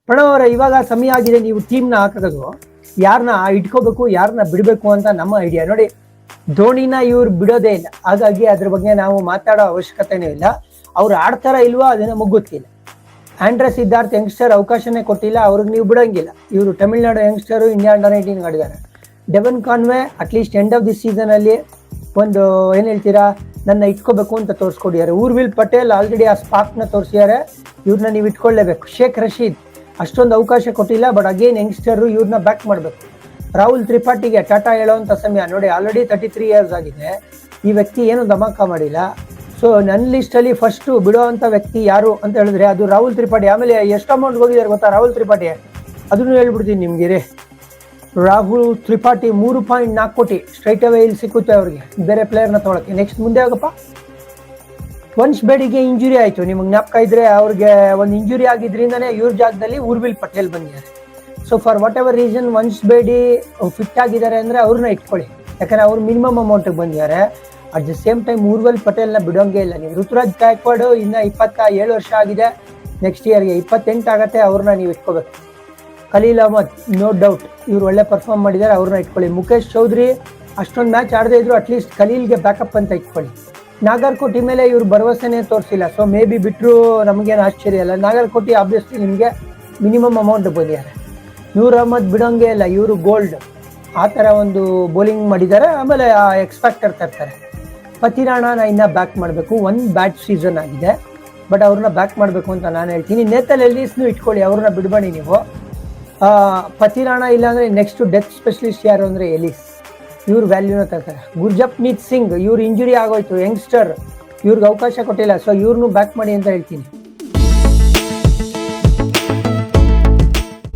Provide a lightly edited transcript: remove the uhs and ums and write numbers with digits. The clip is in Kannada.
ಪ್ರಣವ್ ಅವರ ಇವಾಗ ಸಮಯ ಆಗಿದೆ, ನೀವು ಟೀಮ್ನ ಹಾಕೋದು ಯಾರನ್ನ ಇಟ್ಕೋಬೇಕು ಯಾರನ್ನ ಬಿಡಬೇಕು ಅಂತ ನಮ್ಮ ಐಡಿಯಾ. ನೋಡಿ, ಧೋನಿನ ಇವ್ರು ಬಿಡೋದೇ ಇಲ್ಲ, ಹಾಗಾಗಿ ಅದ್ರ ಬಗ್ಗೆ ನಾವು ಮಾತಾಡೋ ಅವಶ್ಯಕತೆನೂ ಇಲ್ಲ. ಅವ್ರು ಆಡ್ತಾರ ಇಲ್ವಾ ಅದು ನಮಗೆ ಗೊತ್ತಿಲ್ಲ. ಆಂಡ್ರೆ ಸಿದ್ಧಾರ್ಥ್ ಯಂಗ್ಸ್ಟರ್ ಅವಕಾಶನೇ ಕೊಟ್ಟಿಲ್ಲ, ಅವ್ರಿಗೆ ನೀವು ಬಿಡೋಂಗಿಲ್ಲ. ಇವರು ತಮಿಳ್ನಾಡು ಯಂಗ್ಸ್ಟರು, ಇಂಡಿಯಾ ಅಂಡರ್-19 ಆಡಿದ್ದಾರೆ. Devon Conway at least end of the season ಅಲ್ಲಿ ಒಂದು ಏನ್ ಹೇಳ್ತೀರಾ, ನನ್ನ ಇಟ್ಕೋಬೇಕು ಅಂತ ತೋರಿಸ್ಕೊಡಿದ್ದಾರೆ. ಊರ್ವಿಲ್ ಪಟೇಲ್ ಆಲ್ರೆಡಿ ಆ ಸ್ಪಾರ್ಕ್ನ ತೋರಿಸಿದ್ದಾರೆ, ಇವ್ರನ್ನ ನೀವು ಇಟ್ಕೊಳ್ಳೇಬೇಕು. ಶೇಖ್ ರಶೀದ್ ಅಷ್ಟೊಂದು ಅವಕಾಶ ಕೊಟ್ಟಿಲ್ಲ, ಬಟ್ ಅಗೇನ್ ಯಂಗ್ಸ್ಟರು, ಇವ್ರನ್ನ ಬ್ಯಾಕ್ ಮಾಡಬೇಕು. ರಾಹುಲ್ ತ್ರಿಪಾಠಿಗೆ ಟಾಟಾ ಹೇಳೋವಂಥ ಸಮಯ. ನೋಡಿ, ಆಲ್ರೆಡಿ 33 ಇಯರ್ಸ್ ಆಗಿದೆ, ಈ ವ್ಯಕ್ತಿ ಏನು ಧಮಾಕ ಮಾಡಿಲ್ಲ. ಸೊ ನನ್ನ ಲಿಸ್ಟಲ್ಲಿ ಫಸ್ಟು ಬಿಡೋವಂಥ ವ್ಯಕ್ತಿ ಯಾರು ಅಂತ ಹೇಳಿದ್ರೆ ಅದು ರಾಹುಲ್ ತ್ರಿಪಾಠಿ. ಆಮೇಲೆ ಎಷ್ಟು ಅಮೌಂಟ್ ಹೋಗಿದ್ದಾರೆ ಗೊತ್ತಾ ರಾಹುಲ್ ತ್ರಿಪಾಠಿ, ಅದನ್ನು ಹೇಳ್ಬಿಡ್ತೀನಿ ನಿಮಗೆ ರೀ. ರಾಹುಲ್ ತ್ರಿಪಾಠಿ 3.4 ಕೋಟಿ ಸ್ಟ್ರೈಟ್ ಅವೇ ಇಲ್ಲಿ ಸಿಕ್ಕುತ್ತೆ ಅವ್ರಿಗೆ, ಬೇರೆ ಪ್ಲೇಯರ್ನ ತೊಗೊಳಕ್ಕೆ. ನೆಕ್ಸ್ಟ್ ಮುಂದೆ ಹೋಗಪ್ಪ. ವಂಶ್ ಬೇಡಿಗೆ ಇಂಜುರಿ ಆಯಿತು, ನಿಮಗೆ ಜ್ಞಾಪಕ ಇದ್ರೆ ಅವ್ರಿಗೆ ಒಂದು ಇಂಜುರಿ ಆಗಿದ್ರಿಂದನೇ ಇವ್ರ ಜಾಗದಲ್ಲಿ ಊರ್ವಿಲ್ ಪಟೇಲ್ ಬಂದಿದ್ದಾರೆ. So for whatever reason Vansh Bedi fit ಆಗಿದ್ದಾರೆ ಅಂದರೆ ಅವ್ರನ್ನ ಇಟ್ಕೊಳ್ಳಿ, ಯಾಕಂದರೆ ಅವ್ರು ಮಿನಿಮಮ್ ಅಮೌಂಟಿಗೆ ಬಂದಿದ್ದಾರೆ. At the same time Urvil ಪಟೇಲ್ನ ಬಿಡೋಂಗೇ ಇಲ್ಲ ನೀವು. ಋತುರಾಜ್ ಗಾಯಕ್ವಾಡ್ ಇನ್ನು 27 ವರ್ಷ ಆಗಿದೆ, ನೆಕ್ಸ್ಟ್ ಇಯರ್ಗೆ 28 ಆಗುತ್ತೆ, ಅವ್ರನ್ನ ನೀವು ಇಟ್ಕೋಬೇಕು. ಖಲೀಲ್ ಅಹ್ಮದ್ ನೋ ಡೌಟ್, ಇವ್ರು ಒಳ್ಳೆ ಪರ್ಫಾರ್ಮ್ ಮಾಡಿದ್ದಾರೆ, ಅವ್ರನ್ನ ಇಟ್ಕೊಳ್ಳಿ. ಮುಖೇಶ್ ಚೌಧರಿ ಅಷ್ಟೊಂದು ಮ್ಯಾಚ್ ಆಡದೇ ಇದ್ರು ಅಟ್ಲೀಸ್ಟ್ ಖಲೀಲ್ಗೆ ಬ್ಯಾಕಪ್ ಅಂತ ಇಟ್ಕೊಳ್ಳಿ. ನಾಗರ್ಕೋಟಿ ಮೇಲೆ ಇವ್ರು ಭರವಸೆನೇ ತೋರಿಸಿಲ್ಲ, ಸೊ ಮೇ ಬಿ ಬಿಟ್ಟರು ನಮಗೇನು ಆಶ್ಚರ್ಯ ಇಲ್ಲ. ನಾಗರ್ಕೋಟಿ ಆಬ್ವಿಯಸ್ಲಿ ನಿಮಗೆ ಮಿನಿಮಮ್ ಅಮೌಂಟ್ ಬಂದಿದ್ದಾರೆ. ನೂರ್ ಅಹ್ಮದ್ ಬಿಡೋಂಗೆ ಇಲ್ಲ, ಇವರು ಗೋಲ್ಡ್ ಆ ಥರ ಒಂದು ಬೌಲಿಂಗ್ ಮಾಡಿದ್ದಾರೆ. ಆಮೇಲೆ ಆ ಎಕ್ಸ್ಪೆಕ್ಟರ್ ತರ್ತಾರೆ. ಪತಿರಾಣನ ಇನ್ನೂ ಬ್ಯಾಕ್ ಮಾಡಬೇಕು, ಒಂದು ಬ್ಯಾಟ್ ಸೀಸನ್ ಆಗಿದೆ, ಬಟ್ ಅವ್ರನ್ನ ಬ್ಯಾಕ್ ಮಾಡಬೇಕು ಅಂತ ನಾನು ಹೇಳ್ತೀನಿ. ನೇತಲ್ ಎಲ್ಲಿಸ್ನು ಇಟ್ಕೊಳ್ಳಿ, ಅವ್ರನ್ನ ಬಿಡಬೇಡಿ ನೀವು. ಪತಿರಾಣ ಇಲ್ಲಾಂದರೆ ನೆಕ್ಸ್ಟ್ ಡೆತ್ ಸ್ಪೆಷಲಿಸ್ಟ್ ಯಾರು ಅಂದರೆ ಎಲಿಸ್, ಇವ್ರು ವ್ಯಾಲ್ಯೂನ ತರ್ತಾರೆ. ಗುರ್ಜಪ್ನೀತ್ ಸಿಂಗ್, ಇವ್ರು ಇಂಜುರಿ ಆಗೋಯ್ತು, ಯಂಗ್ಸ್ಟರ್, ಇವ್ರಿಗೆ ಅವಕಾಶ ಕೊಟ್ಟಿಲ್ಲ, ಸೊ ಇವ್ರನ್ನೂ ಬ್ಯಾಕ್ ಮಾಡಿ ಅಂತ ಹೇಳ್ತೀನಿ.